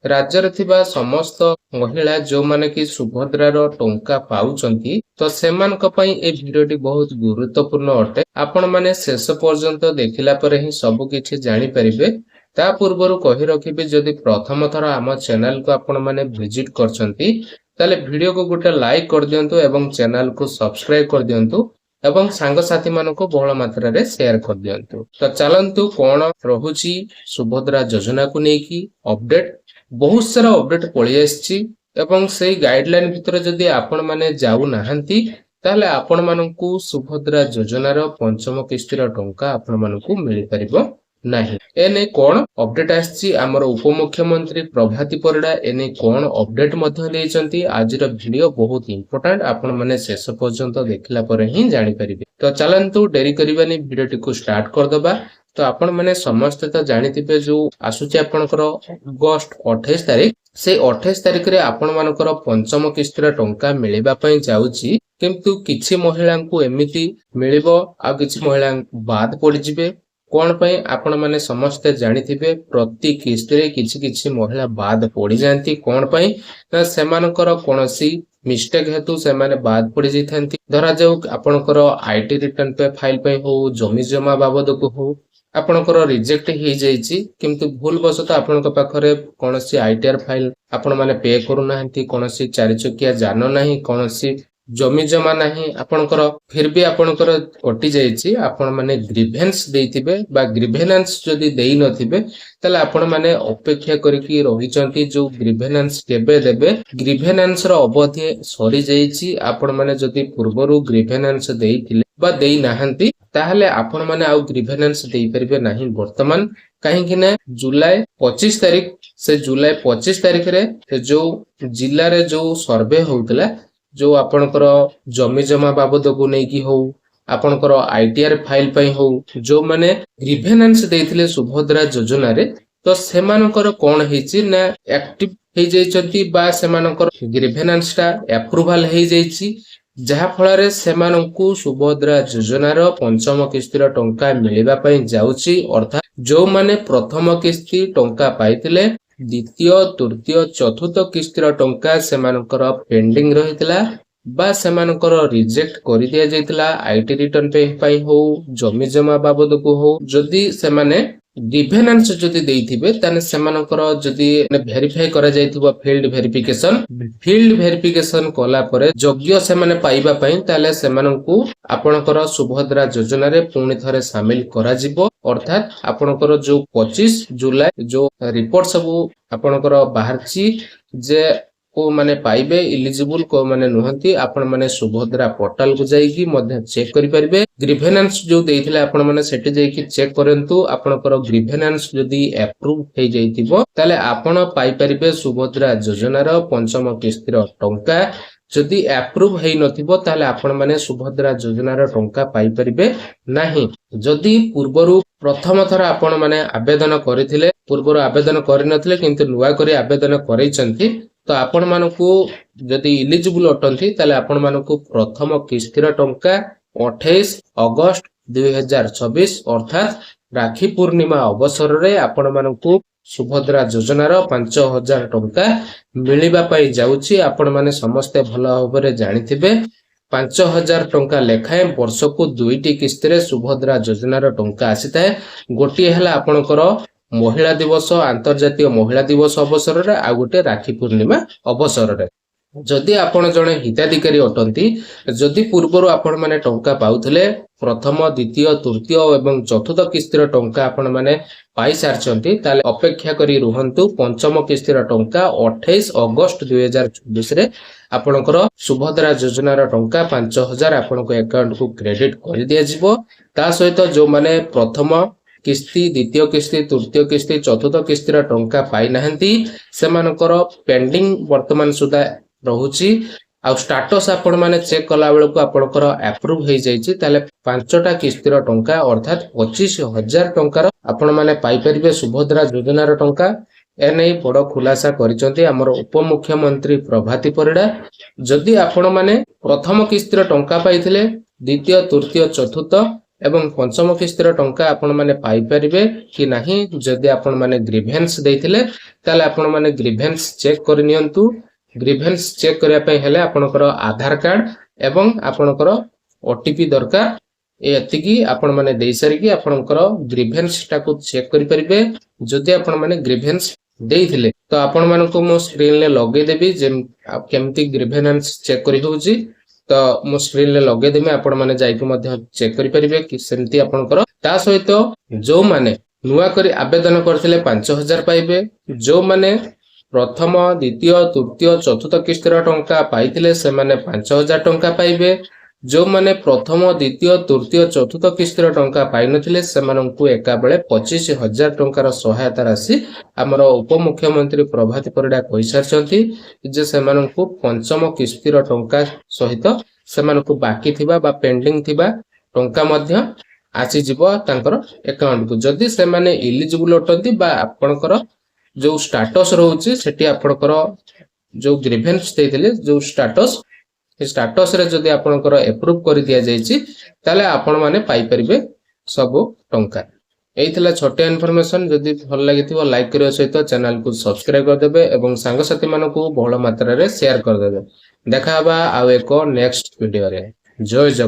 राज्य थिबा समस्त महिला जो माने कि सुभद्रार टंका पाउचंती तो सेमानक पई ए भिडियोटी बहुत गुरुत्वपूर्ण अटे। आपण माने शेष पर्यंत देखिला परे ही सब किछि जानि परिबे। ता पूर्वरु कहि रखिबे जदि प्रथम थर आम चैनल को आपण माने विजिट करचंती ताले वीडियो को गोटे लाइक कर दियंतु एवं चैनल को सब्सक्राइब कर दियंतु एवं सांग साथी मानको बहुल मात्रा रे शेयर कर दियंतु। तो चलंतु कोन रहुची सुभद्रा योजना को नेकी अपडेट बहुत सारा अपडेट पळि आछि एवं सेही गाइडलाइन भितर जदि आपण माने जाउ नाहंती ताले आपण मानकु सुभद्रा योजनार पंचम किस्तीर टंका आपण मानकु मिलि परिबो नाही। एने कोन अपडेट आछि हमर उपमुख्यमंत्री प्रभाती परिडा एने कोन अपडेट मध्ये देइचंती आजिर वीडियो बहुत इंपोर्टेंट आपण माने शेष पर्यंत देखिला परे ही जानि परिबे। तो चलंतु डेरी करबानी वीडियोटी को स्टार्ट कर दबा। तो आपण माने समस्त तो जानिथिबे जो आसुची आपनकर अगस्त 28 तारिख से 28 तारिख रे आपण मानकर पंचम किस्तीर टंका मिलिबा पई जाउची किंतु किछि महिलांकु एमिति मिलिबो आ किछि महिला बाद पड़ि जिवे कोन पई आपण माने समस्त जानिथिबे प्रति किस्ती रे किछि किछि महिला बाद पड़ि जानती कोन पई ना सेमानकर कोनोसी मिस्टेक हेतु से माने बाद पड़ि जैथांती। धरा जाऊ आपनकर आईटी रिटर्न पे फाइल पे हो जमी जमा बाबद को हो आपनकर रिजेक्ट ही जाईची किंतु भूल बसत आपनक पाखरे कोनोसी आईटीआर फाइल आपण माने पे करू नाहंती कोनोसी चारि चकिया जान नाही कोनोसी जमी जमा नाही आपनकर फिर भी आपनकर कटि जाईची आपण माने ग्रीवेंस देइथिबे बा ग्रीवेनेंस जदी देइ नथिबे तले आपण माने अपेक्षा करिकि रहिचंती जो ग्रीवेनेंस केबे देबे ग्रीवेनेंस रो अवधि सरी जाईची आपण माने जदी पूर्वरु ग्रीवेनेंस देइथिले बा देइ नाहंती ताहले आपण माने आउ ग्रीवेनेंस देइ परिबे नाही। वर्तमान काहे कि ना जुलाई 25 तारिख से जुलाई 25 तारिख रे जो जिल्ला रे जो सर्वे होउतला जो आपनकर जमी जमा बाबद को नै कि हो आपनकर आईटीआर फाइल पई हो जो माने ग्रीवेनेंस देइथिले सुभद्रा योजना रे तो सेमानकर कोन हेची ना एक्टिव हे जाइचंती बा सेमानकर ग्रीवेनेंस ता अप्रूवल हे जाइची जहा फଳରେ सेमानकु सुभद्रा योजनार पंचम किस्तीर टंका मिलिबा पई जाउची। अर्थात जो माने प्रथम किस्ती टंका पाइतिले द्वितीय तृतीय चतुर्थ किस्तीर टंका सेमानकर पेंडिंग रहितला बा सेमानकर रिजेक्ट करि दिया जाइतला आईटी रिटर्न पे पई हो जमी जमा बाबद को हो जदी सेमाने ग्रीवेनेंस जदी देइथिबे ताने सेमानकर जदी वेरीफाई करा जाइथिबो फील्ड वेरिफिकेशन कला परे योग्य सेमाने पाइबा पई ताले सेमानकु आपनकर सुभद्रा योजना रे पुणी थरे शामिल करा जिवो। अर्थात आपनकर जो 25 जुलाई जो रिपोर्ट सब आपनकर बाहरची जे को माने पाइबे एलिजिबल को माने नहंती आपण माने सुभद्रा पोर्टल को जाईकी मध्य चेक करि परिबे। ग्रीवेनेंस जो देइथिले आपण माने सेठी जाईकी चेक करंतु आपनकर ग्रीवेनेंस जदी अप्रूव हे जाईतिबो ताले आपण पाई परिबे सुभद्रा योजनार पंचम किस्तीर टंका। जदी अप्रूव हे नथिबो ताले आपण माने सुभद्रा योजनार टंका पाई परिबे नाही। जदी पूर्वरु प्रथम थर आपण माने आवेदन करिथिले पूर्वरु आवेदन करिनथिले किंतु नुवा करी आवेदन करैचंती तो आपण मानकु जदी एलिजिबल अटंती ताले आपण मानकु प्रथम किस्तीर टंका 28 अगस्त 2026 अर्थात राखी पूर्णिमा अवसर रे आपण मानकु सुभद्रा योजनार 5000 टंका मिलिबा पई जाउची। आपण माने समस्त भलो भाबरे जानिथिबे 5000 टंका लेखाए वर्ष को दुईटी किस्ती रे सुभद्रा योजनार टंका आसीताए। गोटी हला आपनकर महिला दिवस अंतर्जातीय महिला दिवस अवसर रे आ गोटे राखी पूर्णिमा अवसर रे जदि आपण जणे हिताधिकारी अटंती जदि पूर्वरु आपण माने टंका पाउथिले प्रथम द्वितीय तृतीय एवं चतुर्थ किस्तीर टंका आपण माने पाई सारचंती ताले अपेक्षा करी रुहंतु पंचम किस्तीर टंका 28 अगस्त 2024 रे आपनकर सुभद्रा योजनार टंका 5000 आपनको अकाउंट को क्रेडिट कर दिया जिवो। ता सहित जो माने प्रथम किस्ती द्वितीय किस्ती तृतीय किस्ती चतुर्थ किस्तीर टंका पाई नाहंती सेमानकर पेंडिंग वर्तमान सुधा रहुची आ स्टेटस आपण माने चेक कला बेल को आपनकर अप्रूव हे जाईची ताले पांचटा किस्तीर टंका अर्थात 25000 टंकार आपण माने पाई परिबे सुभद्रा योजनार टंका। एने बड़ खुलासा करिसंती हमर उपमुख्यमंत्री प्रभाती परिडा। जदि आपण माने प्रथम किस्तीर टंका पाइथिले द्वितीय तृतीय चतुर्थ ଏବଂ ପଞ୍ଚମ କିସ୍ତିର ଟଙ୍କା ଆପଣ ମାନେ ପାଇପାରିବେ କି ନାହିଁ। ଯଦି ଆପଣ ମାନେ ଗ୍ରିଭେନ୍ସ ଦେଇଥିଲେ ତାହେଲେ ଆପଣ ମାନେ ଗ୍ରିଭେନ୍ସ ଚେକ୍ କରି ନିଅନ୍ତୁ। ଗ୍ରିଭେନ୍ସ ଚେକ୍ କରିବା ପାଇଁ ହେଲେ ଆପଣଙ୍କର ଆଧାର କାର୍ଡ ଏବଂ ଆପଣଙ୍କର ଓଟିପି ଦରକାର। ଏତିକି ଆପଣ ମାନେ ଦେଇ ସାରିକି ଆପଣଙ୍କର ଗ୍ରିଭେନ୍ସ ଟାକୁ ଚେକ୍ କରିପାରିବେ। ଯଦି ଆପଣ ମାନେ ଗ୍ରିଭେନ୍ସ ଦେଇଥିଲେ ତ ଆପଣ ମାନଙ୍କୁ ମୁଁ ସ୍କ୍ରିନରେ ଲଗେଇଦେବି ଯେ କେମିତି ଗ୍ରିଭେନ୍ସ ଚେକ୍ କରି ହେଉଛି। ତ ମୁଁ ସ୍କ୍ରିନରେ ଲଗେଇଦେବି, ଆପଣ ମାନେ ଯାଇକି ମଧ୍ୟ ଚେକ୍ କରିପାରିବେ କି ସେମିତି ଆପଣଙ୍କର। ତା ସହିତ ଯୋଉମାନେ ନୂଆ କରି ଆବେଦନ କରିଥିଲେ 5,000 ପାଇବେ। ଯୋଉମାନେ ପ୍ରଥମ ଦ୍ୱିତୀୟ ତୃତୀୟ ଚତୁର୍ଥ କିସ୍ତିର ଟଙ୍କା ପାଇଥିଲେ ସେମାନେ 5,000 ଟଙ୍କା ପାଇବେ। ଯୋଉମାନେ ପ୍ରଥମ ଦ୍ୱିତୀୟ ତୃତୀୟ ଚତୁର୍ଥ କିସ୍ତିର ଟଙ୍କା ପାଇନଥିଲେ ସେମାନଙ୍କୁ ଏକାବେଳେ 25,000 ଟଙ୍କାର ସହାୟତା ରାଶି ଆମର ଉପମୁଖ୍ୟମନ୍ତ୍ରୀ ପ୍ରଭାତୀ ପରିଡ଼ା କହିସାରିଛନ୍ତି ଯେ ସେମାନଙ୍କୁ ପଞ୍ଚମ କିସ୍ତିର ଟଙ୍କା ସହିତ ସେମାନଙ୍କୁ ବାକି ଥିବା ବା ପେଣ୍ଡିଂ ଥିବା ଟଙ୍କା ମଧ୍ୟ ଆସିଯିବ ତାଙ୍କର ଆକାଉଣ୍ଟକୁ। ଯଦି ସେମାନେ ଇଲିଜିବୁଲ ଅଟନ୍ତି ବା ଆପଣଙ୍କର ଯୋଉ ଷ୍ଟାଟସ ରହୁଛି ସେଠି ଆପଣଙ୍କର ଯୋଉ ଗ୍ରିଭେନ୍ସ ଦେଇଥିଲେ ଯୋଉ ଷ୍ଟାଟସ, ସେ ଷ୍ଟାଟସ ରେ ଯଦି ଆପଣଙ୍କର ଏପ୍ରୁଭ କରି ଦିଆଯାଇଛି ତାହେଲେ ଆପଣ ମାନେ ପାଇପାରିବେ ସବୁ ଟଙ୍କା। ଏଇ ଥିଲା ଛୋଟିଆ ଇନଫର୍ମେସନ। ଯଦି ଭଲ ଲାଗିଥିବ ଲାଇକ୍ କରିବା ସହିତ ଚ୍ୟାନେଲକୁ ସବସ୍କ୍ରାଇବ କରିଦେବେ ଏବଂ ସାଙ୍ଗସାଥି ମାନଙ୍କୁ ବହୁଳ ମାତ୍ରାରେ ସେୟାର କରିଦେବେ। ଦେଖା ହବା ଆଉ ଏକ ନେକ୍ସଟ ଭିଡିଓରେ। ଜୟ ଜଗନ୍ନାଥ।